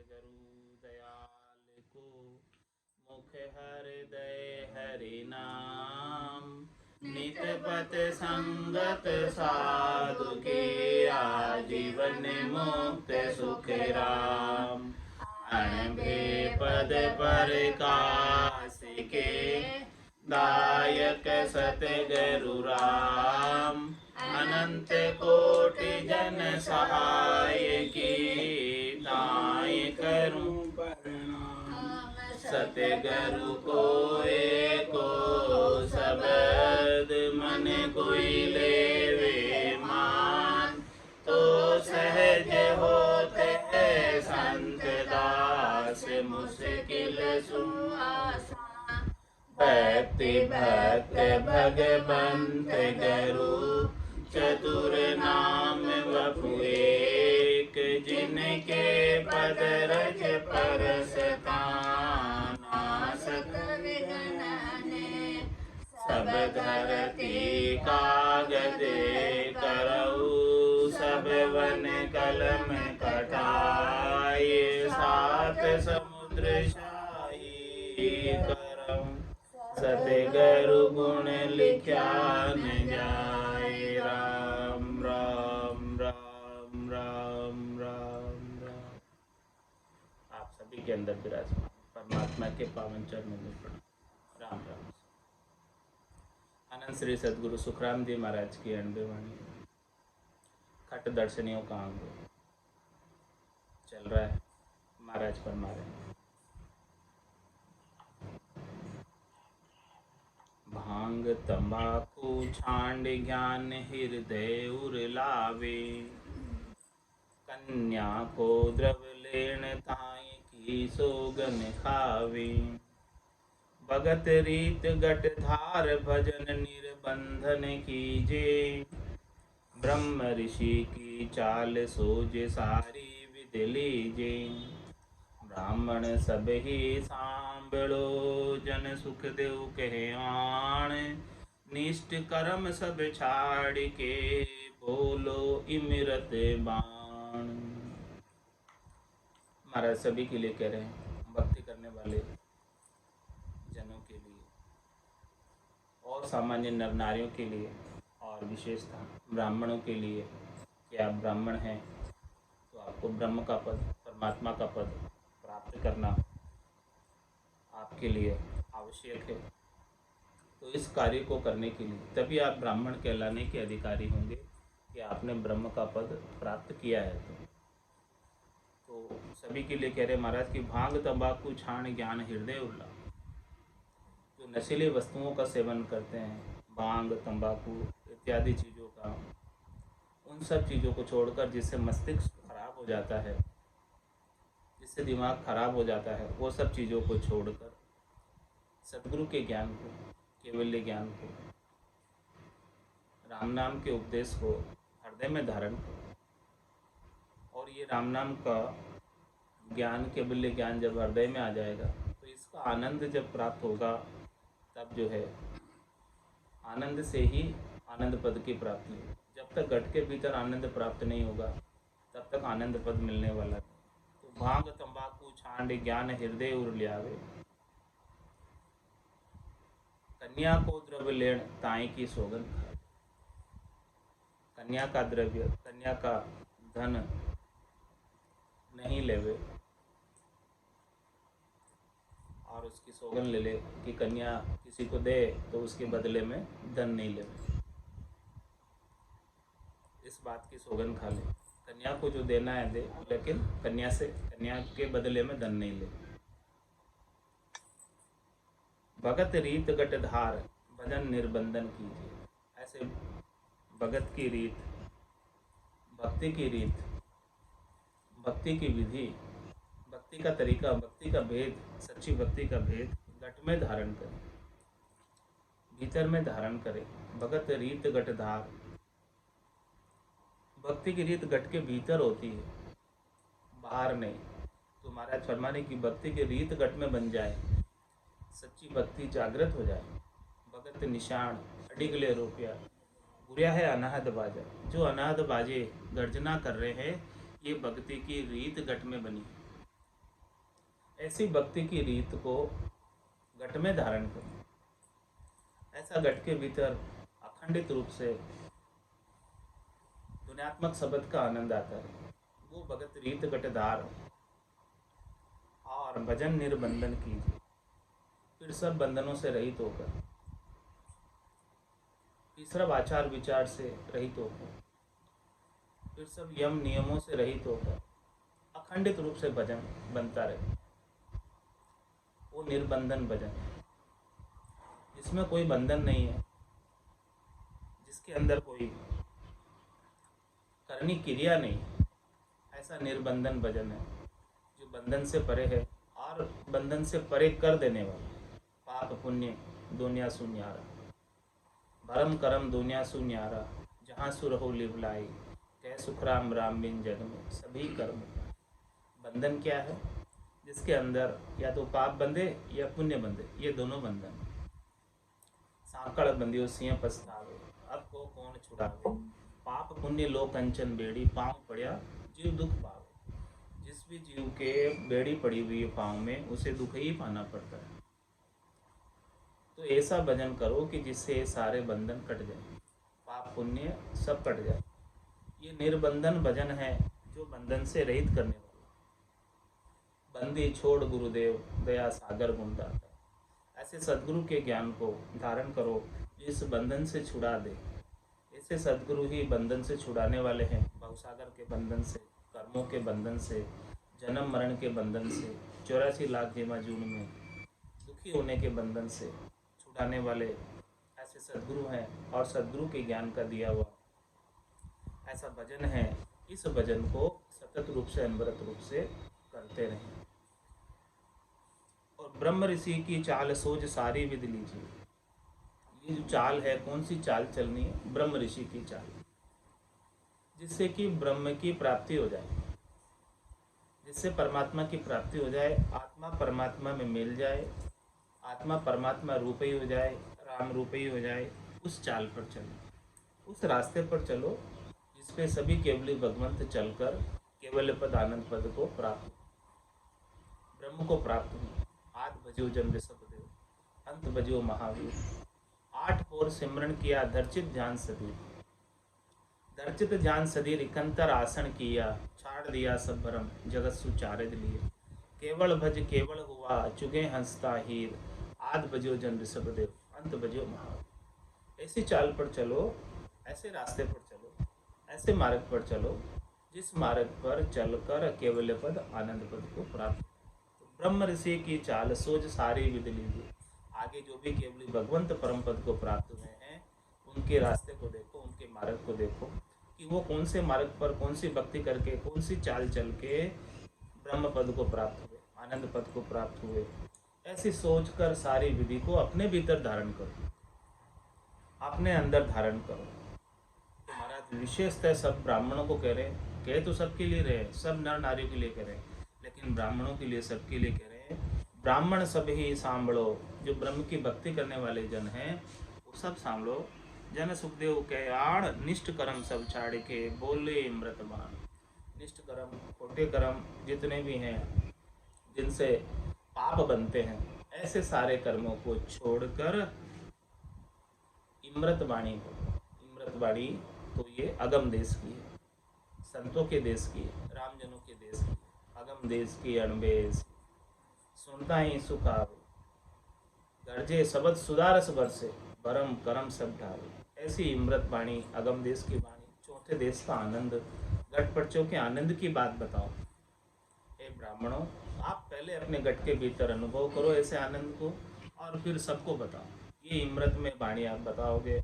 गुरु दयाल को मुख हृदय हरि नाम। नित पथ संगत साधु के आजीवन मुक्त सुख राम। अणभे पद प्रकाश के दायक सतगुरु राम। अनंत कोटि जन सहाय की ताय करूं प्रणाम। सतगुरु को एको शब्द मन कोई लेवे मान। तो सहज होते है संत दास मुश्किल सुआसान। भक्ति भक्त भगवंत गुरु चतुर नाम वपु एक। जिनके पद रज परसता नासत विघ्न। सब धरती कागज करऊ सब वन कलम कटाए। सात समुद्र शाही करऊं सतगुरु गुण लिख्या न जाए। राम राम राम राम राम राम। आप सभी के अंदर विराजमान परमात्मा के पावन चरणों में प्रणाम। राम राम। आनंद श्री सदगुरु सुखराम जी महाराज की अणबे वाणी। खट दर्शनियों का अंग चल रहा है। महाराज फरमा रहे हैं, भांग तंबाकू छांड ज्ञान हृदय उर लावे। कन्या को द्रव लेन ताई की सोगन खावे। भगत रीत गट धार भजन निर्बंधन कीजे। ब्रह्म ऋषि की चाल सोज सारी विध लीजे। ब्राह्मण सब ही सांभळो जन सुख देव कहे आण। निष्ठ कर्म सब छाड़ के बोलो इमरत बाण। महाराज सभी के लिए कह रहे हैं, भक्ति करने वाले जनों के लिए और सामान्य नर नारियों के लिए और विशेषतः ब्राह्मणों के लिए कि आप ब्राह्मण हैं तो आपको ब्रह्म का पद परमात्मा का पद प्राप्त करना आपके लिए आवश्यक है। तो इस कार्य को करने के लिए तभी आप ब्राह्मण कहलाने के अधिकारी होंगे कि आपने ब्रह्म का पद प्राप्त किया है। तो सभी के लिए कह रहे महाराज कि भांग तंबाकू छाण ज्ञान हृदय उल्ला। जो नशीली वस्तुओं का सेवन करते हैं, भांग तंबाकू इत्यादि चीज़ों का, उन सब चीज़ों को छोड़कर जिससे मस्तिष्क खराब हो जाता है, जिससे दिमाग खराब हो जाता है, वो सब चीज़ों को छोड़कर सद्गुरु के ज्ञान को, केवल्य ज्ञान को, राम नाम के उपदेश को हृदय में धारण करो। और ये राम नाम का ज्ञान, केवल्य ज्ञान जब हृदय में आ जाएगा तो इसका आनंद जब प्राप्त होगा तब जो है आनंद से ही आनंद पद की प्राप्ति है। जब तक घट के भीतर आनंद प्राप्त नहीं होगा तब तक आनंद पद मिलने वाला नहीं। तो भांग तंबाकू छांड ज्ञान हृदय उर लियावे। कन्या को द्रव्य लेण ताई की सोगन खावे। कन्या का द्रव्य, कन्या का धन नहीं लेवे और उसकी सोगन ले ले कि कन्या किसी को दे तो उसके बदले में धन नहीं लेवे। इस बात की सोगन खा ले, कन्या को जो देना है दे, लेकिन कन्या के बदले में धन नहीं ले। भगत रीत गट धार भजन निर्बंधन कीजिए। ऐसे भगत की रीत, भक्ति की रीत, भक्ति की विधि, भक्ति का तरीका, भक्ति का भेद, सच्ची भक्ति का भेद घट में धारण करें, भीतर में धारण करें। भगत रीत गट धार, भक्ति की रीत घट के भीतर होती है, बाहर नहीं। तो महाराज फरमाने की भक्ति की रीत घट में बन जाए, सच्ची भक्ति जागृत हो जाए। भगत निशान अडिगले रोपिया, बुरा है अनाहद बाजा। जो अनाहद बाजे गर्जना कर रहे हैं, ये भक्ति की रीत घट में बनी। ऐसी भक्ति की रीत को घट में धारण करो। ऐसा घट के भीतर अखंडित रूप से ध्वन्यात्मक शब्द का आनंद आता है। वो भगत रीत घटधार और भजन निर्बंधन कीजिए। फिर सब बंधनों से रहित होकर, तीसरा आचार विचार से रहित होकर, फिर सब यम नियमों से रहित होकर अखंडित रूप से भजन बनता रहे। वो निर्बंधन भजन, जिसमें कोई बंधन नहीं है, जिसके अंदर कोई करनी क्रिया नहीं, ऐसा निर्बंधन भजन है जो बंधन से परे है और बंधन से परे कर देने वाला। पाप पुण्य दुनिया सुन्यारा, भरम करम दुनिया सुन्यारा, जहाँ सुर हो लिवलाई, कह सुखराम राम बिन जग में सभी कर्म। बंधन क्या है? जिसके अंदर या तो पाप बंधे या पुण्य बंधे, ये दोनों बंधन। सांकड़ बंधियो सिंह पछतावे, अब को कौन छुड़ावे, पाप पुण्य लो कंचन बेड़ी, पाँव पड़िया जीव दुख पावे। जिस भी जीव के बेड़ी पड़ी हुई है पाँव में, उसे दुख ही पाना पड़ता है। तो ऐसा भजन करो कि जिससे सारे बंधन कट जाए, पाप पुण्य सब कट जाए। ये निर्बंधन भजन है जो बंधन से रहित करने वाला। बंदी छोड़ गुरुदेव दया सागर गुणदाता, ऐसे सदगुरु के ज्ञान को धारण करो जो इस बंधन से छुड़ा दे। ऐसे सदगुरु ही बंधन से छुड़ाने वाले हैं, भवसागर के बंधन से, कर्मों के बंधन से, जन्म मरण के बंधन से, 84 लाख जीवा जून में दुखी होने के बंधन से छुड़ाने वाले ऐसे सदगुरु हैं। और सदगुरु के ज्ञान का दिया हुआ ऐसा भजन है। इस भजन को सतत रूप से अनवरत रूप से करते रहें। और ब्रह्म ऋषि की चाल सोच सारी विधि लीजिए। ये जो चाल है, कौन सी चाल चलनी है? ब्रह्म ऋषि की चाल, जिससे कि ब्रह्म की प्राप्ति हो जाए, जिससे परमात्मा की प्राप्ति हो जाए, आत्मा परमात्मा में मिल जाए, आत्मा परमात्मा रूप ही हो जाए, राम रूप ही हो जाए। उस चाल पर चलो, उस रास्ते पर चलो जिसपे सभी केवली भगवंत चलकर केवल पद आनंद पद को प्राप्त, ब्रह्म को प्राप्त हो। आद भजो जन ऋषभ देव, अंत भजो महावीर, 8 पोर सिमरण किया धर्चित ध्यान सदी, धर्चित ध्यान सदी रिकंतर आसन किया, छाड़ दिया सब भरम जगत सुचारित लिए, केवल भज केवल हुआ चुगे हंसता हीर, आद भजो जन ऋषभ देव, अंत भजो महावीर। ऐसी चाल पर चलो, ऐसे रास्ते पर चलो, ऐसे मार्ग पर चलो जिस मार्ग पर चलकर केवल पद आनंद पद को प्राप्त। तो ब्रह्म ऋषि की चाल सोच सारी विधि लीजिए। आगे जो भी केवली भगवंत परम पद को प्राप्त हुए हैं, उनके रास्ते को देखो, उनके मार्ग को देखो कि वो कौन से मार्ग पर कौन सी भक्ति करके, कौन सी चाल चल के ब्रह्म पद को प्राप्त हुए, आनंद पद को प्राप्त हुए। ऐसी सोचकर सारी विधि को अपने भीतर धारण करो, अपने अंदर धारण करो। तो महाराज विशेषतः सब ब्राह्मणों को कह रहे हैं, कह तो सबके लिए रहे, सब नर नारियों के लिए कह रहे हैं, लेकिन ब्राह्मणों के लिए, सबके लिए कह रहे हैं। ब्राह्मण सब ही सांभलो, जो ब्रह्म की भक्ति करने वाले जन हैं वो सब सांभलो। जन सुखदेव कह आण, निष्ठ कर्म सब छाड़ के बोले अमृतबाण। निष्ठ कर्म, खोटे कर्म जितने भी हैं जिनसे पाप बनते हैं, ऐसे सारे कर्मों को छोड़कर इमृतवाणी को, इमृतवाणी तो ये अगम देश की है, संतों के देश की है, रामजनों के देश की, अगम देश की अणबेस, सुनता ही सुख आवे, गर्जे शब्द सुधारस बरसे, भरम करम सब ढावे। ऐसी इमृत वाणी, अगम देश की वाणी, चौथे देश का आनंद, गट पर्चों के आनंद की बात बताओ। हे ब्राह्मणों, आप पहले अपने गट के भीतर अनुभव करो ऐसे आनंद को, और फिर सबको बताओ। ये इमृत में वाणी आप बताओगे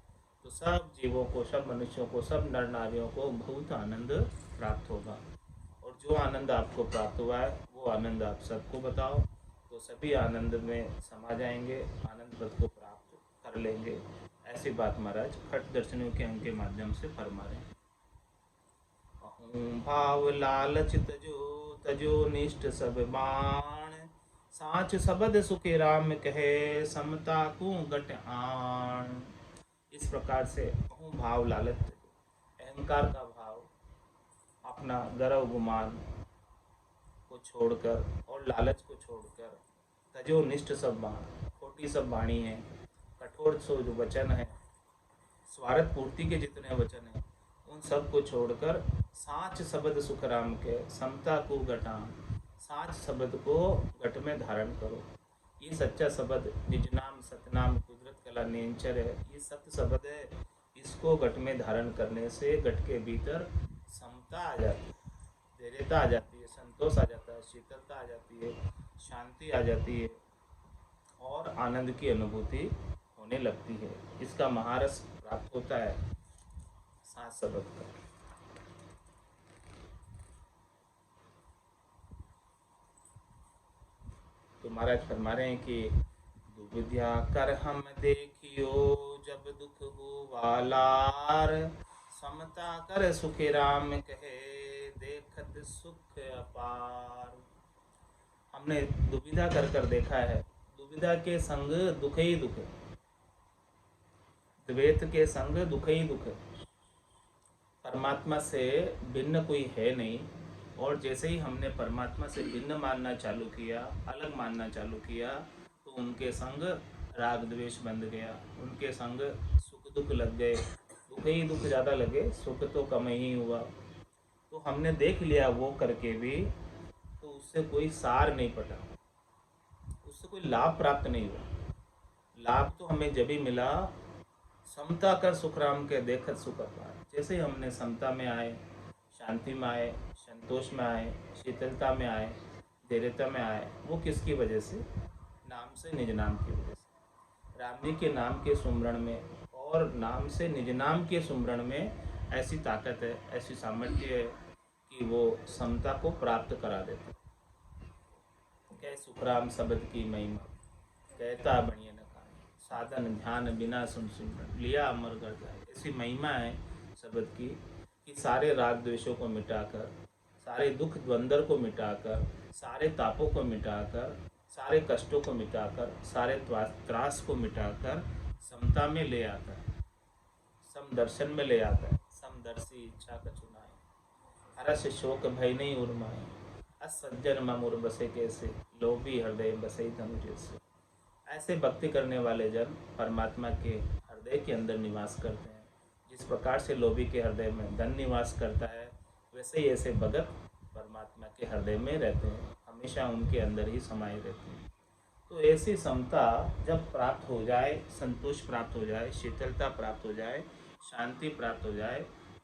तो सब जीवों को, सब मनुष्यों को, सब नर नारियों को बहुत आनंद प्राप्त होगा। और जो आनंद आपको प्राप्त हुआ है वो आनंद आप सबको बताओ, तो सभी आनंद में समा जाएंगे, आनंद पद को प्राप्त कर लेंगे। ऐसी बात महाराज खट दर्शनों के अंक के माध्यम से फरमा रहे हैं। भाव लालच तजो, तजो निष्ठ सब बाण, साच शब्द सुखे राम कहे, समता को गट आण। इस प्रकार से भाव लालच, अहंकार का भाव, अपना गर्व गुमान को को छोड़कर और लालच को छोड़कर तजो निष्ठ सब बाण, खोटी सब वाणी है, कठोर सो जो वचन है, स्वार्थ पूर्ति के जितने वचन हैं उन सब को छोड़कर साच शब्द सुख राम के समता को घटान, साच शब्द को घट में धारण करो। ये सच्चा शब्द निज नाम सतनाम कुदरत कला नेंचर है, ये सत्य शब्द है। इसको घट में धारण करने से घट के भीतर समता आ जाती है, धैर्यता आ जाती है, संतोष आ जाता है, शीतलता आ जाती है, शांति आ जाती है और आनंद की अनुभूति होने लगती है। इसका महारस प्राप्त होता है सात शब्द का। तो महाराज फरमा रहे हैं कि दुविध्या कर हम देखियो जब दुख हो वालार, समता कर सुखे राम कहे देखत सुख अपार। हमने दुविधा कर कर देखा है, दुविधा के संग दुख ही दुख है, द्वैत के संग दुख ही दुख है। परमात्मा से भिन्न कोई है नहीं, और जैसे ही हमने परमात्मा से भिन्न मानना चालू किया, अलग मानना चालू किया, तो उनके संग राग द्वेष बंध गया, उनके संग सुख दुख लग गए, दुख ही दुख ज़्यादा लगे, सुख तो कम ही हुआ। तो हमने देख लिया वो करके भी, तो उससे कोई सार नहीं पटा, उससे कोई लाभ प्राप्त नहीं हुआ। लाभ तो हमें जब भी मिला समता कर सुख राम के देखत सुख अपार। जैसे हमने समता में आए, शांति में आए, संतोष में आए, शीतलता में आए, धैर्यता में आए, वो किसकी वजह से? नाम से निज नाम की वजह से। राम जी के नाम के सुमरण में और नाम से निज नाम के सुमरण में ऐसी ताकत है, ऐसी सामर्थ्य है कि वो समता को प्राप्त करा देते। कह सुखराम शब्द की महिमा, कहता बनिए न कान, साधन ध्यान बिना सुन सुन लिया अमर कर जाए। ऐसी महिमा है शब्द की कि सारे राग द्वेषों को मिटाकर, सारे दुख द्वंद्व को मिटाकर, सारे तापों को मिटाकर, सारे कष्टों को मिटाकर, सारे त्रास को मिटाकर समता में ले आता है, समदर्शन में ले आता है। समदर्शी इच्छा का चुनाए, हर्ष शोक भय नहीं उर्माए, असज्जन ममुर बसे कैसे, लोभी हृदय बसे धनु जैसे। ऐसे भक्ति करने वाले जन परमात्मा के हृदय के अंदर निवास करते हैं। जिस प्रकार से लोभी के हृदय में धन निवास करता है, वैसे ही ऐसे भगत परमात्मा के हृदय में रहते हैं, हमेशा उनके अंदर ही समाये रहते हैं। तो ऐसी समता जब प्राप्त हो जाए, संतोष प्राप्त हो जाए, शीतलता प्राप्त हो जाए, शांति प्राप्त हो जाए,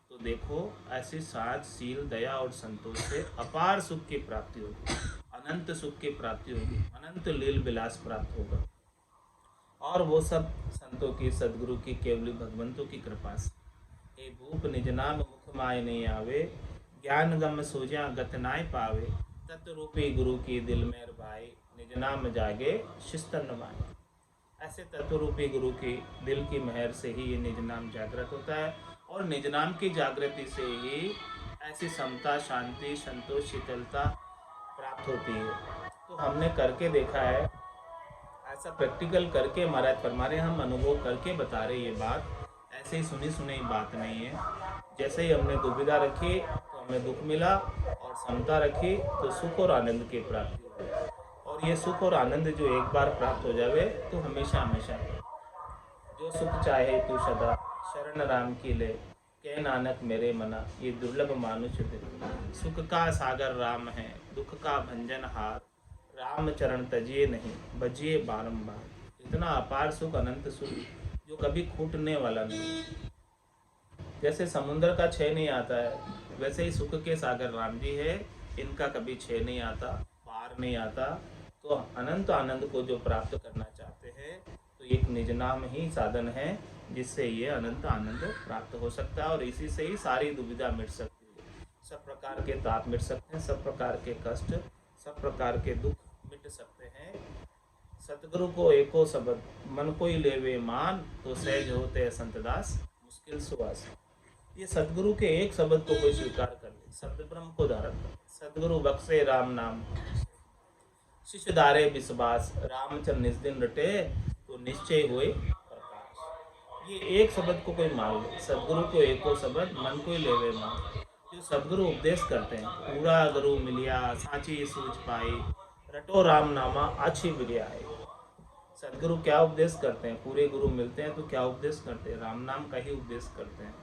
तो देखो ऐसी साध शील दया और संतोष से अपार सुख की प्राप्ति होगी, अनंत सुख की प्राप्ति होगी, अनंत लील विलास प्राप्त होगा। और वो सब संतों की, सदगुरु की, केवली भगवंतों की कृपा से। हे भूप निज नाम मुख माय नहीं आवे, ज्ञान गम सोजा गत नाय पावे, तत्वरूपी गुरु की दिल में भाई, निज नाम जागे शिस्तन माए। ऐसे तत्वरूपी गुरु की दिल की मेहर से ही ये निज नाम जागृत होता है, और निज नाम की जागृति से ही ऐसी समता, शांति, संतोष, शीतलता प्राप्त होती है। तो हमने करके देखा है, ऐसा प्रैक्टिकल करके महाराज फरमा रहे, हम अनुभव करके बता रहे ये बात, ऐसे ही सुनी सुनी बात नहीं है। जैसे ही हमने दुविधा रखी तो हमें दुख मिला, और समता रखी तो सुख और आनंद की प्राप्ति हुई। और ये सुख और आनंद जो एक बार प्राप्त हो जावे तो हमेशा हमेशा है। जो सुख चाहे तू सदा शरण राम की ले, कह नानक मेरे मना ये दुर्लभ मानुष दिल। सुख का सागर राम है, दुख का भंजन हार, राम चरण तजिए नहीं बजिए बारंबार। इतना अपार सुख, अनंत सुख जो कभी खूटने वाला नहीं। जैसे समुद्र का क्षय नहीं आता है, वैसे ही सुख के सागर राम जी है, इनका कभी क्षय नहीं आता, पार नहीं आता। तो अनंत आनंद को जो प्राप्त करना चाहते हैं, तो एक निज नाम ही साधन है जिससे ये अनंत आनंद प्राप्त हो सकता है, और इसी से ही सारी दुविधा मिट सकती है, सब प्रकार के ताप मिट सकते हैं, सब प्रकार के कष्ट, सब प्रकार के दुख मिट सकते हैं। सतगुरु को एको शब्द मन कोई लेवे मान, तो सहज होते संतदास मुश्किल सुवास। ये सतगुरु के एक शब्द को कोई स्वीकार कर ले, शब्द ब्रह्म को धारण कर, सतगुरु बख्शे राम नाम, शिष्य दारे विश्वास, रामचंद्र निज दिन रटे तो निश्चय हुए प्रकाश। ये एक शब्द को कोई मान ले, सतगुरु को एको शब्द मन कोई लेवे मान, जो जो सदगुरु उपदेश करते हैं, पूरा गुरु मिलिया सांची सूझ पाई, रटो राम नामा आछी बिरिया है। सदगुरु क्या उपदेश करते हैं, पूरे गुरु मिलते हैं तो क्या उपदेश करते हैं, राम नाम का ही उपदेश करते हैं।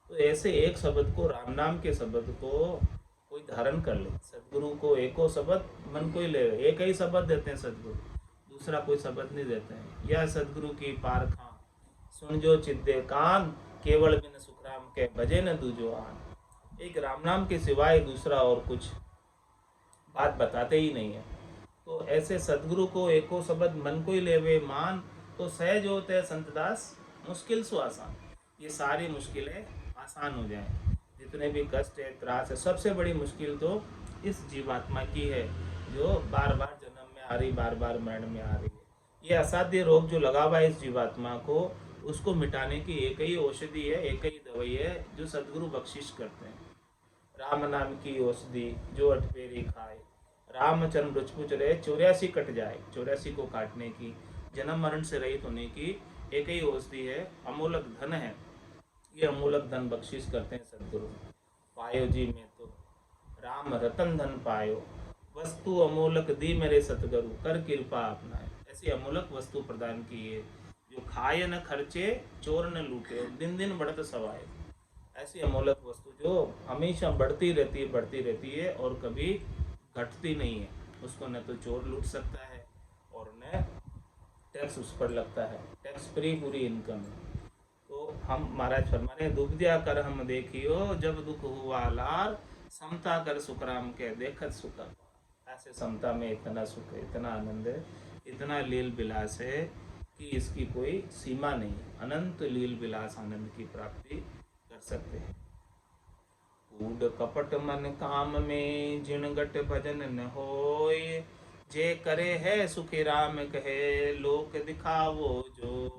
तो ऐसे एक शब्द को, राम नाम के शब्द को कोई धारण कर ले, सदगुरु को एको शब्द मन को ही ले, एक ही शब्द देते हैं सदगुरु, दूसरा कोई शब्द नहीं देते हैं। यह सदगुरु की पार खां सुन जो चिद्दे कान, केवल बिन सुखराम के भजे न दूजो आन। एक राम नाम के सिवाय दूसरा और कुछ बात बताते ही नहीं है। तो ऐसे सदगुरु को एको शब्द मन को ही लेवे मान, तो सहज होते संतदास मुश्किल सु आसान। ये सारी मुश्किलें आसान हो जाएं, जितने भी कष्ट है, त्रास है। सबसे बड़ी मुश्किल तो इस जीवात्मा की है, जो बार बार जन्म में आ रही, बार बार मरण में आ रही है। ये असाध्य रोग जो लगा हुआ है इस जीवात्मा को, उसको मिटाने की एक ही औषधि है, एक ही दवाई है, जो सदगुरु बख्शिश करते हैं। राम नाम की औषधि जो अठपेरी खाए, रामचंद्र रुचपुच रहे 84 कट जाए। 84 को काटने की, जन्म मरण से रहित होने की एक ही औषधि है, अमूलक धन है। ये अमूलक धन बख्शिश करते हैं सदगुरु। पायो जी में तो राम रतन धन पायो, वस्तु अमूलक दी मेरे सतगुरु, कर कृपा अपनाए। ऐसी अमूलक वस्तु प्रदान की है, जो खाए न खर्चे, चोर न लूटे, दिन दिन बढ़त सवाए। ऐसी अमूलक वस्तु जो हमेशा बढ़ती रहती है और कभी घटती नहीं है। उसको न तो चोर लूट सकता है और न टैक्स उस पर लगता है, टैक्स फ्री पूरी इनकम है। तो हम महाराज फरमा रहे, दुख दिया कर हम देखियो, जब दुख हुआ लार, समता कर सुखराम के देखत सुख। ऐसे समता में इतना सुख है, इतना आनंद है, इतना लील विलास है कि इसकी कोई सीमा नहीं। अनंत लील विलास आनंद की प्राप्ति कर सकते हैं। कूड़ कपट मन काम में, जिन गट भजन न होय, जे करे है सुखी राम कहे, लोक दिखावो जोय।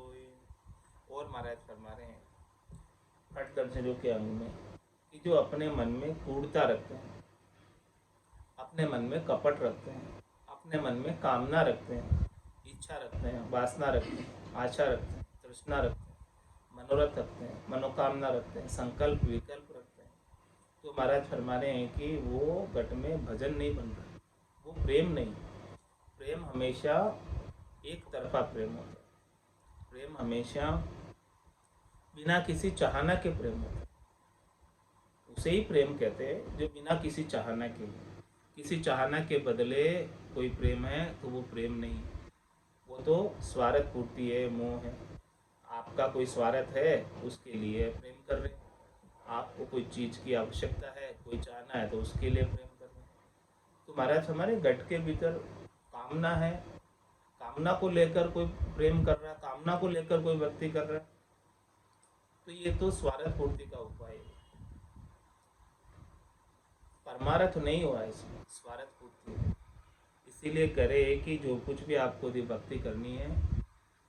और महाराज फरमा रहे हैं खट दर्शनों के अंग में, कि जो अपने मन में कूड़ता रखते हैं, अपने मन में कपट रखते हैं, अपने मन में कामना रखते हैं, इच्छा रखते हैं, वासना रखते हैं, आशा रखते हैं, तृष्णा रखते हैं, मनोरथ रखते हैं, मनोकामना रखते हैं, संकल्प विकल्प रखते हैं, तो महाराज फरमा रहे हैं कि वो गट में भजन नहीं बन रहा, वो प्रेम नहीं। प्रेम हमेशा एक तरफा प्रेम होता है। प्रेम हमेशा बिना किसी चाहना के प्रेम होता है। उसे ही प्रेम कहते हैं जो बिना किसी चाहना के। किसी चाहना के बदले कोई प्रेम है तो वो प्रेम नहीं, वो तो स्वार्थ पूर्ति है, मोह है। आपका कोई स्वार्थ है, उसके लिए प्रेम कर रहे हैं। आपको कोई चीज़ की आवश्यकता है, कोई चाहना है, तो उसके लिए प्रेम कर रहे हैं। तो महाराज हमारे गट के भीतर कामना है, कामना को लेकर कोई प्रेम कर रहा है, कामना को लेकर कोई भक्ति कर रहा है, तो ये तो स्वार्थ पूर्ति का उपाय है। परमार्थ नहीं हुआ इसमें, स्वार्थ पूर्ति। इसीलिए करे कि जो कुछ भी आपको यदि भक्ति करनी है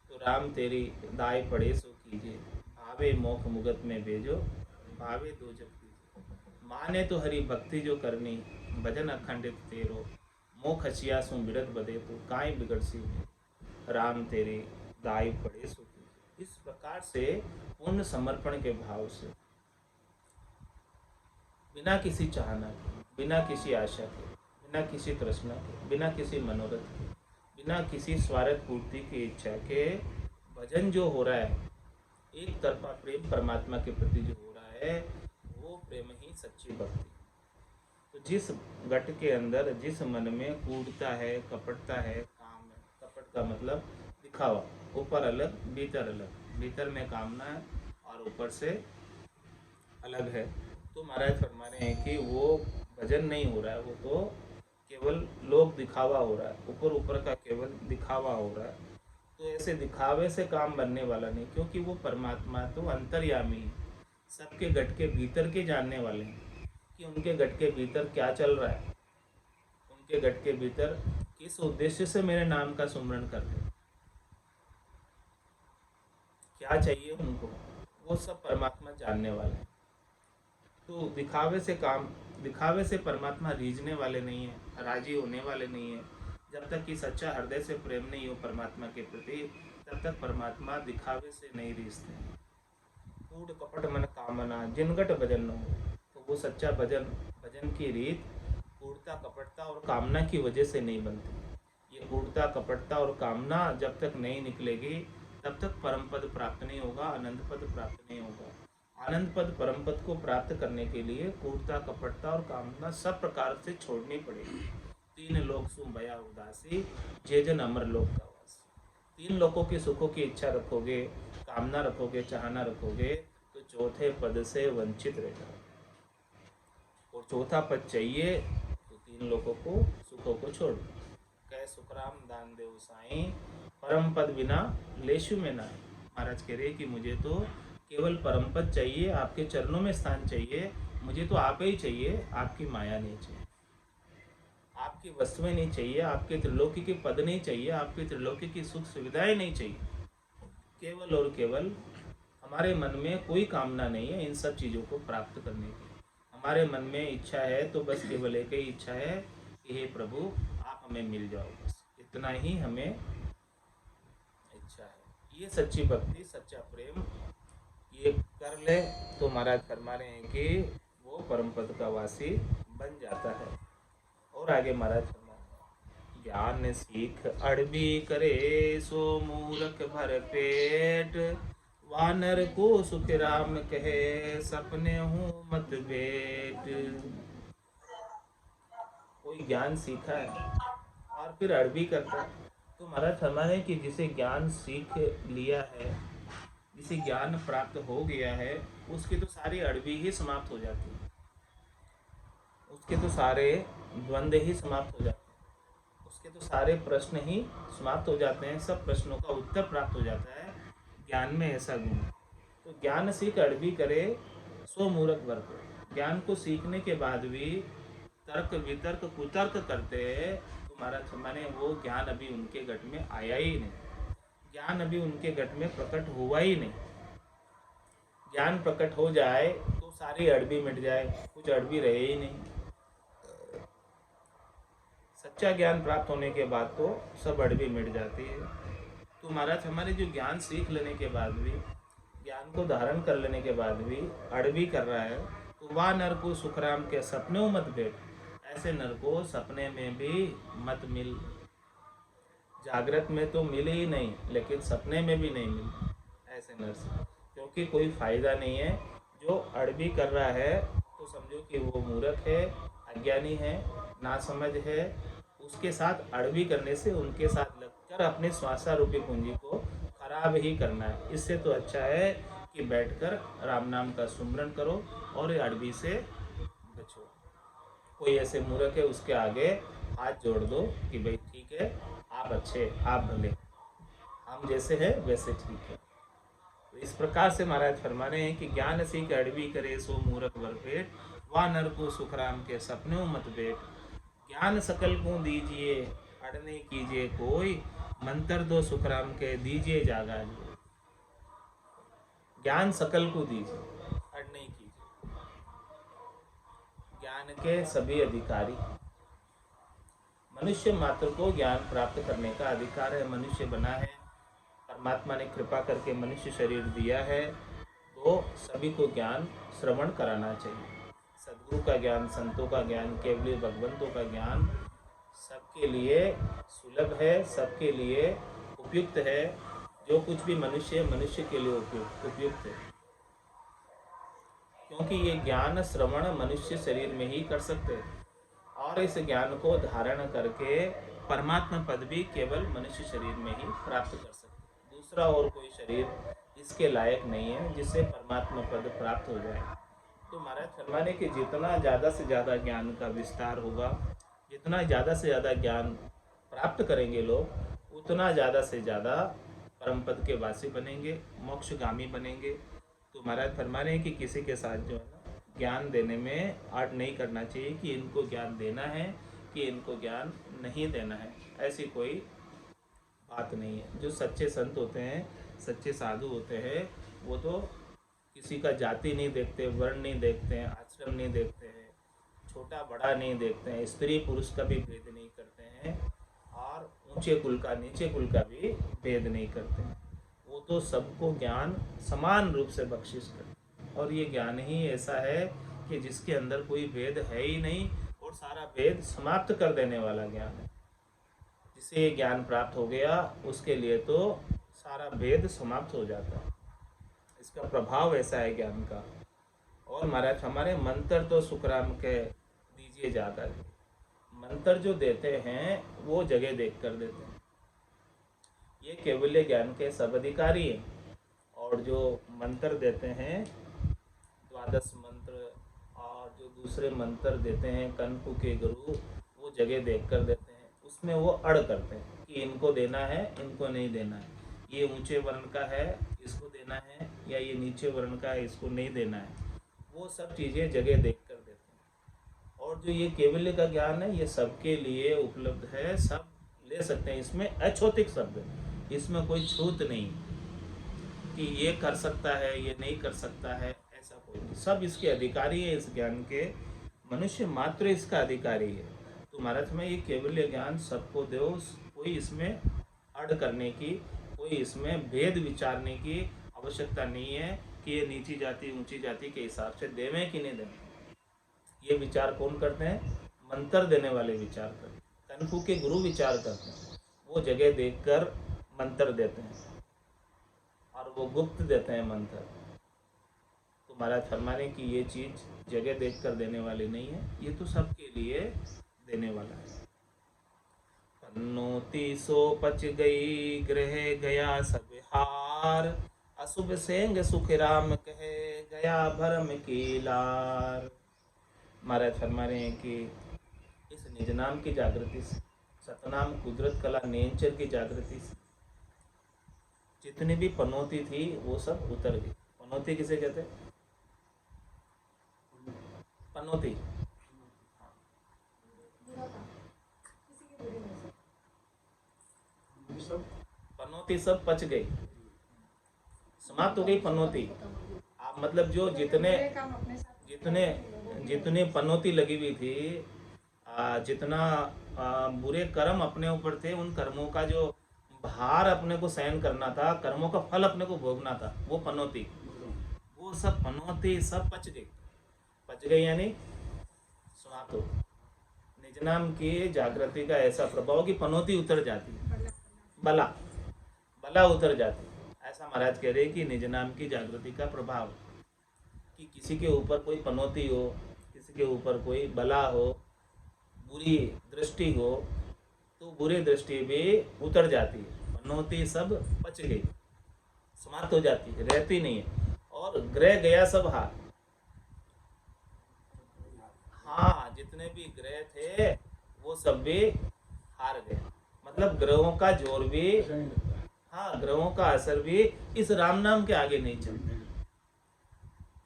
तो राम तेरी दाय पड़े सो कीजिए, भावे मोख मुगत में भेजो, भावे दो जग कीजिए। माने तो हरि भक्ति जो करनी, भजन अखंडित तेरो, मोख हसिया सु बिरत बदे तो काई बिगड़ सी में, राम तेरी दाय पड़े सो कीजिए। इस प्रकार से पूर्ण समर्पण के भाव से, बिना किसी चाहना के, बिना किसी आशा के, बिना किसी तृष्णा के, बिना किसी मनोरथ के, बिना किसी स्वार्थ पूर्ति की इच्छा के भजन जो हो रहा है, एक तरफा प्रेम परमात्मा के प्रति जो हो रहा है, वो प्रेम ही सच्ची भक्ति। तो जिस गट के अंदर, जिस मन में कूड़ता है, कपटता है, काम है, कपट का मतलब दिखावा, ऊपर अलग भीतर अलग, भीतर में कामना है और ऊपर से अलग है, तो महाराज फरमा रहे हैं कि वो भजन नहीं हो रहा है, वो तो केवल लोक दिखावा हो रहा है, ऊपर ऊपर का केवल दिखावा हो रहा है। तो ऐसे दिखावे से काम बनने वाला नहीं, क्योंकि वो परमात्मा तो अंतर्यामी है, सबके गट के भीतर के जानने वाले हैं कि उनके गट के भीतर क्या चल रहा है, उनके गट के भीतर किस उद्देश्य से मेरे नाम का सुमरण कर रहे हैं, क्या चाहिए उनको, वो सब परमात्मा जानने वाले हैं। तो दिखावे से परमात्मा रीझने वाले नहीं है, राजी होने वाले नहीं है। जब तक कि सच्चा हृदय से प्रेम नहीं हो परमात्मा के प्रति, तब तक परमात्मा दिखावे से नहीं रीझते हैं। कूड़ कपट मन कामना, जिनगट भजन न हो, तो तो वो सच्चा भजन भजन की रीत कूढ़ता कपटता और कामना की वजह से नहीं बनती। ये कूढ़ता कपटता और कामना जब तक नहीं निकलेगी तब तक परम पद प्राप्त नहीं होगा, आनंद पद प्राप्त नहीं होगा। आनंद पद परम पद को प्राप्त करने के लिए कूढ़ता कपटता और कामना सब प्रकार से छोड़नी पड़ेगी। तीन लोक सुम भया उदासी, जे जन अमर लोक का वासी। तीन लोकों के सुखों की इच्छा रखोगे, कामना रखोगे, चाहना रखोगे तो चौथे पद से वंचित रह जाओगे। और चौथा पद चाहिए तो तीन लोगों को सुखों को छोड़ दो। कह सुखराम दान दे साई, परम पद बिना लेशु में नाई। महाराज कह रहे कि मुझे तो केवल परम पद चाहिए, आपके चरणों में स्थान चाहिए, मुझे तो आप ही चाहिए, आपकी माया नहीं चाहिए, आपकी वस्तुएं नहीं चाहिए, आपके त्रिलोकी के पद नहीं चाहिए, आपके त्रिलोकी की सुख सुविधाएं नहीं चाहिए। केवल और केवल हमारे मन में कोई कामना नहीं है इन सब चीज़ों को प्राप्त करने की। हमारे मन में इच्छा है तो बस केवल एक ही इच्छा है कि हे प्रभु आप हमें मिल जाओ, बस इतना ही हमें इच्छा है। ये सच्ची भक्ति, सच्चा प्रेम ये कर ले तो महाराज फरमा रहे हैं कि वो परम पद का वासी बन जाता है। और आगे महाराज फरमा ज्ञान सीख अड़बी करे सो मूर्ख भर पेट, वानर को सुख राम कहे सपने हूँ मत बेट। कोई ज्ञान सीखा है और फिर अड़बी करता है तो महाराज फरमाने कि जिसे ज्ञान सीख लिया है, जिसे ज्ञान प्राप्त हो गया है, उसकी तो सारी अड़बी ही समाप्त हो जाती है, उसके तो सारे द्वंद्व ही समाप्त हो जाते हैं, उसके तो सारे प्रश्न ही समाप्त हो जाते हैं, सब प्रश्नों का उत्तर प्राप्त हो जाता है। ज्ञान में ऐसा गुण। तो ज्ञान सीख अड़बी करे सो मूर्ख वर्ग। ज्ञान को सीखने के बाद भी तर्क वितर्क कुतर्क करते तो महाराज माने वो ज्ञान अभी उनके घट में आया ही नहीं, ज्ञान अभी उनके घट में प्रकट हुआ ही नहीं। ज्ञान प्रकट हो जाए तो सारी अड़बी मिट जाए, कुछ अड़बी रहे ही नहीं। सच्चा ज्ञान प्राप्त होने के बाद तो सब अड़बी मिट जाती है। तो महाराज हमारे जो ज्ञान सीख लेने के बाद भी, ज्ञान को धारण कर लेने के बाद भी अड़बी कर रहा है तो वह नर को सुखराम के सपनों मत बैठ। ऐसे नर को सपने में भी मत मिल। जागृत में तो मिले ही नहीं, लेकिन सपने में भी नहीं मिल ऐसे नर से, क्योंकि कोई फायदा नहीं है। जो अड़बी कर रहा है तो समझो कि वो मूर्ख है, अज्ञानी है, नासमझ है। उसके साथ अड़बी करने से उनके साथ लगकर अपने स्वासारूपी पूंजी को खराब ही करना है। इससे तो अच्छा है कि बैठकर राम नाम का सुमरन करो और अड़बी से बचो। कोई ऐसे मूर्ख है उसके आगे हाथ जोड़ दो कि भाई ठीक है, आप अच्छे, आप भले, हम जैसे हैं वैसे ठीक है। तो इस प्रकार से महाराज फरमा रहे हैं कि ज्ञान सीख अड़बी करे सो मूर्ख वर पेट, वा नर को सुखराम के सपनों मत बैठ। ज्ञान सकल को दीजिए अड़ने कीजिए कोई, मंत्र दो सुखराम के दीजिए जागा जो। ज्ञान सकल को दीजिए, अड़ने कीजिए। ज्ञान के सभी अधिकारी, मनुष्य मात्र को ज्ञान प्राप्त करने का अधिकार है। मनुष्य बना है, परमात्मा ने कृपा करके मनुष्य शरीर दिया है, तो सभी को ज्ञान श्रवण कराना चाहिए। सद्गुरु का ज्ञान, संतों का ज्ञान, केवली भगवंतों का ज्ञान सबके लिए सुलभ है, सबके लिए उपयुक्त है। जो कुछ भी मनुष्य है, मनुष्य के लिए उपयुक्त है, क्योंकि ये ज्ञान श्रवण मनुष्य शरीर में ही कर सकते हैं और इस ज्ञान को धारण करके परमात्मा पद भी केवल मनुष्य शरीर में ही प्राप्त कर सकते हैं। दूसरा और कोई शरीर इसके लायक नहीं है जिससे परमात्मा पद प्राप्त हो जाए। तो महाराज फरमाने कि जितना ज़्यादा से ज़्यादा ज्ञान का विस्तार होगा, जितना ज़्यादा से ज़्यादा ज्ञान प्राप्त करेंगे लोग, उतना ज़्यादा से ज़्यादा परम पद के वासी बनेंगे, मोक्षगामी बनेंगे। तो महाराज फरमा रहे हैं कि किसी के साथ जो है ना, ज्ञान देने में आर्ट नहीं करना चाहिए कि इनको ज्ञान देना है कि इनको ज्ञान नहीं देना है, ऐसी कोई बात नहीं है। जो सच्चे संत होते हैं, सच्चे साधु होते हैं, वो तो किसी का जाति नहीं देखते, वर्ण नहीं देखते हैं, आश्रम नहीं देखते हैं, छोटा बड़ा नहीं देखते हैं, स्त्री पुरुष का भी भेद नहीं करते हैं और ऊंचे कुल का नीचे कुल का भी भेद नहीं करते हैं। वो तो सबको ज्ञान समान रूप से बख्शिश करते हैं। और ये ज्ञान ही ऐसा है कि जिसके अंदर कोई भेद है ही नहीं और सारा भेद समाप्त कर देने वाला ज्ञान है। जिसे ये ज्ञान प्राप्त हो गया उसके लिए तो सारा भेद समाप्त हो जाता है। इसका प्रभाव ऐसा है ज्ञान का। और महाराज हमारे मंत्र तो सुखराम के दीजिए जाकर, मंत्र जो देते हैं वो जगह देख कर देते हैं। ये केवल्य ज्ञान के सब अधिकारी हैं। और जो मंत्र देते हैं द्वादश मंत्र और जो दूसरे मंत्र देते हैं कनकु के गुरु, वो जगह देख कर देते हैं। उसमें वो अड़ करते हैं कि इनको देना है, इनको नहीं देना है, ये ऊंचे वर्ण का है इसको देना है, या ये नीचे वर्ण का है इसको नहीं देना है। वो सब चीज़ें जगह देख कर देते हैं। और जो ये केवल्य का ज्ञान है ये सबके लिए उपलब्ध है, सब ले सकते हैं। इसमें अछौतिक शब्द, इसमें कोई छूत नहीं कि ये कर सकता है ये नहीं कर सकता है, ऐसा कोई नहीं। सब इसके अधिकारी है इस ज्ञान के, मनुष्य मात्र इसका अधिकारी है। तो महाराज में ये केवल्य ज्ञान सबको दो, कोई इसमें अड़ करने की, कोई इसमें भेद विचारने की आवश्यकता नहीं है कि ये नीची जाति ऊंची जाति के हिसाब से देवें कि नहीं देवें। ये विचार कौन करते हैं? मंत्र देने वाले विचार करते हैं, कनकु के गुरु विचार करते हैं। वो जगह देखकर मंत्र देते हैं और वो गुप्त देते हैं मंत्र। तो महाराज फरमाने की ये चीज़ जगह देखकर देने वाली नहीं है, ये तो सबके लिए देने वाला है। पन्नोती सो पच गई ग्रह गया सब हार, अशुभ सेंग सुख राम कहे गया भरम की लार। महाराज फरमा रहे हैं कि इस निज नाम की जागृति से, सतनाम कुदरत कला नेचर की जागृति से जितनी भी पनौती थी वो सब उतर गई। पनौती किसे कहते हैं? पनौती पनौती सब पच गई, समाप्त हो गई पनौती। आप मतलब जो जितने जितने जितने पनौती लगी हुई थी, जितना बुरे कर्म अपने ऊपर थे, उन कर्मों का जो भार अपने को सहन करना था, कर्मों का फल अपने को भोगना था, वो पनौती, वो सब पनौती सब पच गई। पच गई यानी समाप्त हो। निज नाम की जागृति का ऐसा प्रभाव कि पनौती उतर जाती है, बला बला उतर जाती है। ऐसा महाराज कह रहे कि निज नाम की जागृति का प्रभाव, कि किसी के ऊपर कोई पनौती हो, किसी के ऊपर कोई बला हो, बुरी दृष्टि हो, तो बुरी दृष्टि भी उतर जाती है। पनौती सब पच गई, समाप्त हो जाती है, रहती नहीं है। और ग्रह गया सब हार, हाँ जितने भी ग्रह थे वो सब भी हार गए। मतलब ग्रहों का जोर भी, हाँ ग्रहों का असर भी इस राम नाम के आगे नहीं चलता।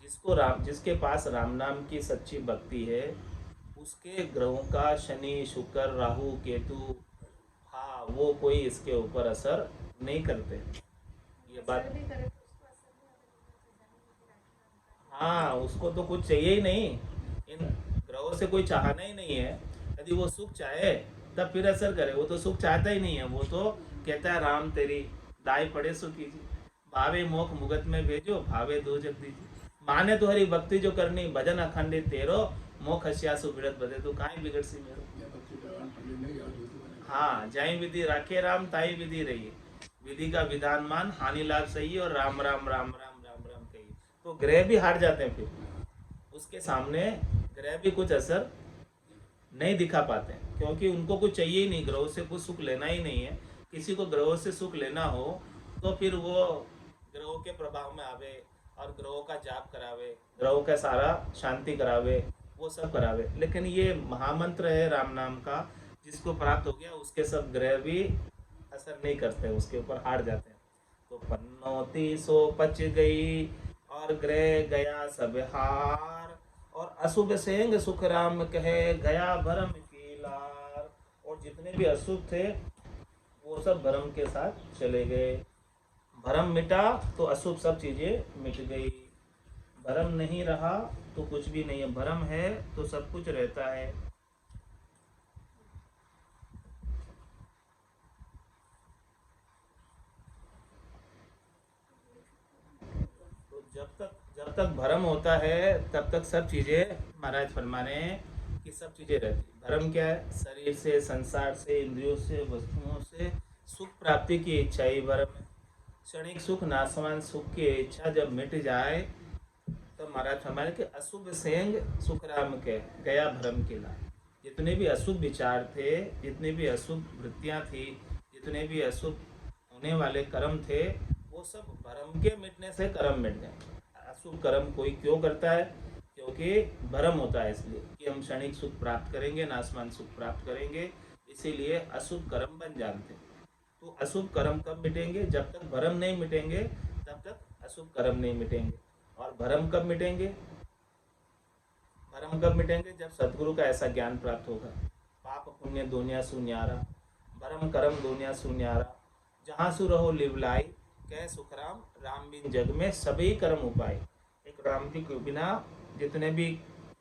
जिसको राम, जिसके पास राम नाम की सच्ची भक्ति है, उसके ग्रहों का शनि शुक्र राहु केतु, हाँ वो कोई इसके ऊपर असर नहीं करते। ये बात, हाँ उसको तो कुछ चाहिए ही नहीं, इन ग्रहों से कोई चाहना ही नहीं है। यदि वो सुख चाहे तब फिर असर करे, वो तो सुख चाहता ही नहीं है। वो तो कहता है राम तेरी दाई पड़े सो कीजिए, भावे मोख मुगत में भेजो, भावे दो जग दीजिए। माने तो हरी भक्ति जो करनी, भजन अखंडित तेरो, मोख हस्यासु बिड़त बदे, तो काई बिगड़ सी मेरो। हाँ जाई विधि राखे राम ताई विधि रही, विधि का विधान मान, हानि लाभ सही और राम राम राम राम राम राम कही। तो ग्रह भी हार जाते हैं, फिर उसके सामने ग्रह भी कुछ असर नहीं दिखा पाते हैं, क्योंकि उनको कुछ चाहिए ही नहीं, ग्रहों से कुछ सुख लेना ही नहीं है। किसी को ग्रहों से सुख लेना हो तो फिर वो ग्रहों के प्रभाव में आवे और ग्रहों का जाप करावे, ग्रहों का सारा शांति करावे, वो सब करावे। लेकिन ये महामंत्र है राम नाम का, जिसको प्राप्त हो गया उसके सब ग्रह भी असर नहीं करते, उसके ऊपर हार जाते हैं। तो पन्नौती सो पच गई और ग्रह गया सब हार, और अशुभ सेंग सुख राम कहे गया भरम की लार। और जितने भी अशुभ थे वो सब भरम के साथ चले गए। भरम मिटा तो अशुभ सब चीजें मिट गई। भरम नहीं रहा तो कुछ भी नहीं है, भरम है तो सब कुछ रहता है। जब तक भ्रम होता है तब तक सब चीज़ें, महाराज फरमाने कि सब चीज़ें रहती। भ्रम क्या है? शरीर से, संसार से, इंद्रियों से, वस्तुओं से सुख प्राप्ति की इच्छा ही भ्रम है। क्षणिक सुख, नाशवान सुख की इच्छा जब मिट जाए तो महाराज हमारे के अशुभ सेंग सुखराम के गया भ्रम के ला। जितने भी अशुभ विचार थे, जितने भी अशुभ वृत्तियां थी, जितने भी अशुभ होने वाले कर्म थे, वो सब भ्रम के मिटने से कर्म मिट गए। अशुभ कर्म कोई क्यों करता है? क्योंकि भ्रम होता है, इसलिए कि हम क्षणिक सुख प्राप्त करेंगे, नाशवान सुख प्राप्त करेंगे, इसीलिए अशुभ कर्म बन जाते हैं। तो अशुभ कर्म कब मिटेंगे? जब तक भ्रम नहीं मिटेंगे तब तक अशुभ कर्म नहीं मिटेंगे। और भ्रम कब मिटेंगे? भ्रम कब मिटेंगे? जब सदगुरु का ऐसा ज्ञान प्राप्त होगा। पाप पुण्य दुनिया सुन्यारा, भ्रम कर्म दुनिया सुन्यारा, जहाँ सु रहो लिवलाई, कह सुखराम राम बिन जग में सभी कर्म उपाय। एक राम जी के बिना जितने भी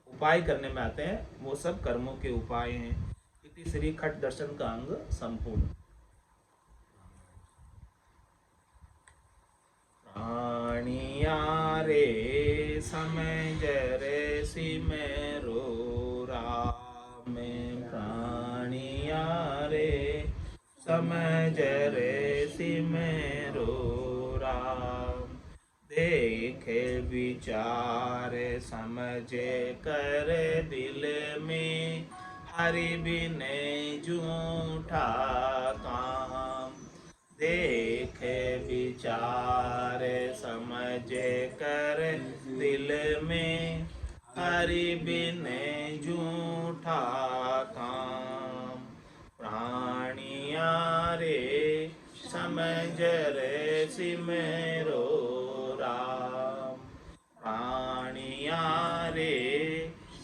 उपाय करने में आते हैं वो सब कर्मों के उपाय हैं। इति श्री खट दर्शन का अंग संपूर्ण। प्राणिया रे समय जरे सिमेरो राम, प्राणिया रे समय जरे सिमेरो राम, देखे विचार समझे कर दिल में, हरि बिने झूठा काम, देखे विचार समझे कर दिल में, हरि बिने झूठा काम, प्राणिया रे समझ रे सिमरो राम, प्राणिया रे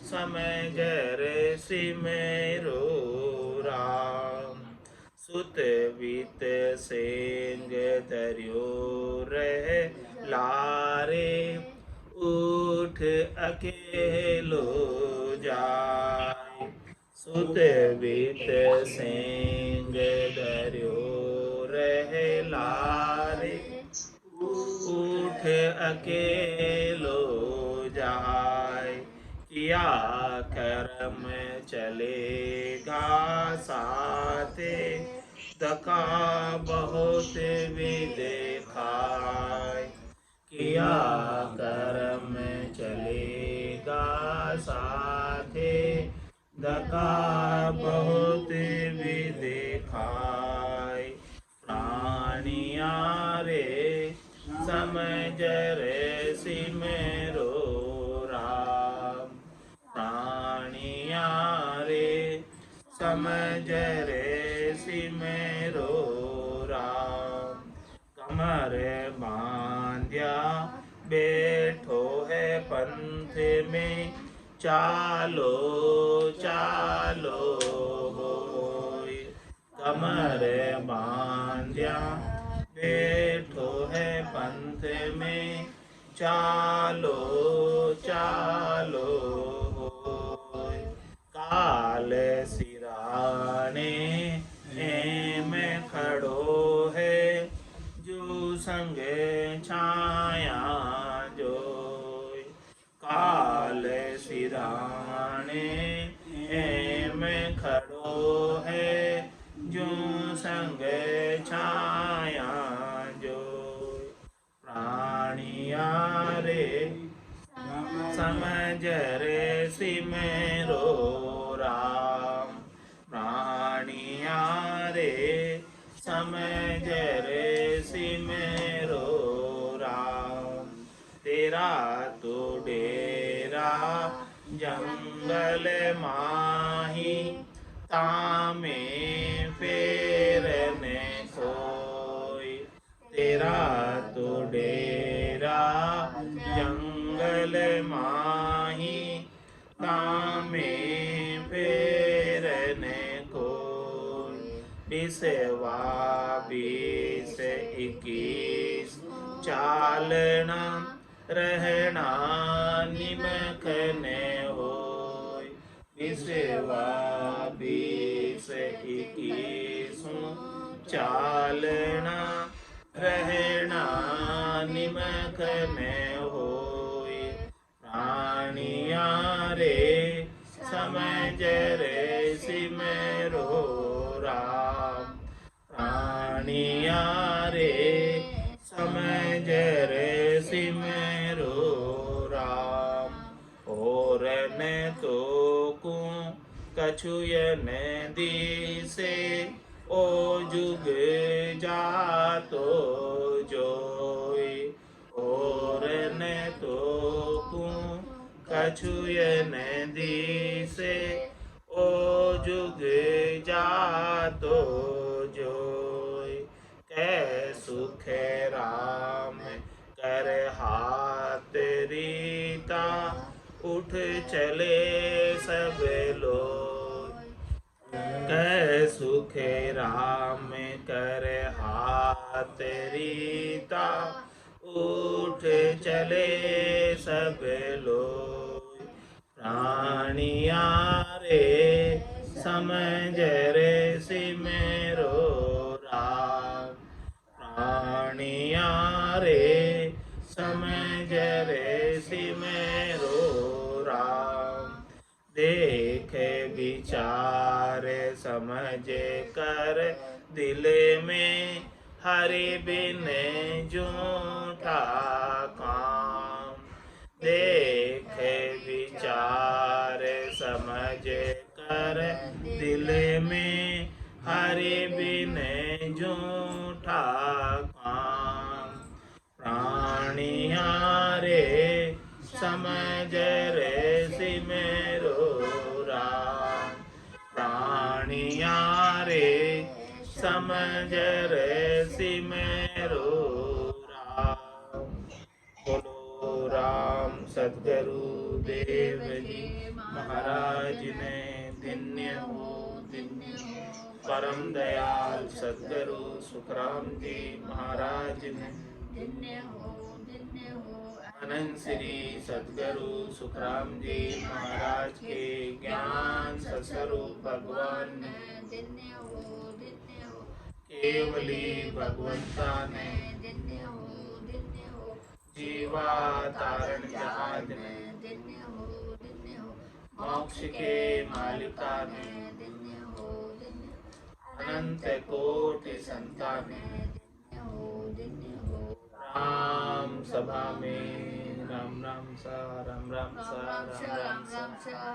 समझ रे सिमरो राम, सुत वित सेंग धर्यो रह लारे, उठ अकेलो जाय, सुत वित सेंग धर्यो रह लारे, उठ अकेलो जाय, किया कर्म चलेगा साथे, धका बहुत भी देखाय, किया कर्म चलेगा साथे, धका बहुत भी देखाय, प्राणिया रे समझ रे सिमरो राम, प्राणिया रे समझ रे सिमरो राम, कमर बांध्या बैठो है पंथ में, चालो चालो होय, कमर बांध्या बैठो है पंथ में, चालो चालो होय, काल सिराने में खड़ो है, जो संग छाया जोय, काल सिराने में खड़ो है, जो संग छाया जोय, प्राणिया रे समझ रे सिमरो राम, प्राणिया रे समझ रे सिमरो राम, तेरा तो डेरा जंगल माही, तामे फेरने कोई, तेरा तो डेरा जंगल माही, तामे फेरने कोई, बिसवा 20-21 चालना रहना निमखने होय, बिसवा 20-21 चालना रहना निमखने होय, समझ रे सिमरो राम। प्राणिया रे समझ रे सिमरो राम। और न तो को कछुय न दिसे ओ जुग जातो जोई। और न तो को कछुय न दिसे ओ जुग जातो जोई। कै सुख राम कर हाथ रीता उठ चले सब लोग। कै सुख राम कर हाथ रीता उठ चले सब लोग। प्राणिया रे समझ रे सिमरो राम। प्राणिया रे समझ रे सिमरो राम। देख विचार समझ कर दिल में हरि बिन झूठा काम। देख विचार समझ कर दिल में हरि बिन झूठा काम। प्राणिया रे समझ रे सिमरो राम। प्राणिया रे समझ रे सिमरो राम। बोलो राम सद्गुरु देव जी महाराज ने धन्य हो धन्य हो। परम दयाल सद्गुरु सुखराम जी महाराज ने धन्य हो धन्य हो। अनंत श्री सद्गुरु सुखराम जी महाराज के ज्ञान स्वरूप भगवान ने धन्य हो धन्य हो। केवली भगवंता ने धन्य हो धन्य हो। जीवा तारण जहाज ने धन्य हो धन्य हो। मोक्ष के मालिका ने धन्य हो धन्य हो। अनंत कोटि संतान ने धन्य हो धन्य हो। राम सभा में राम राम सा राम राम सा राम राम सा।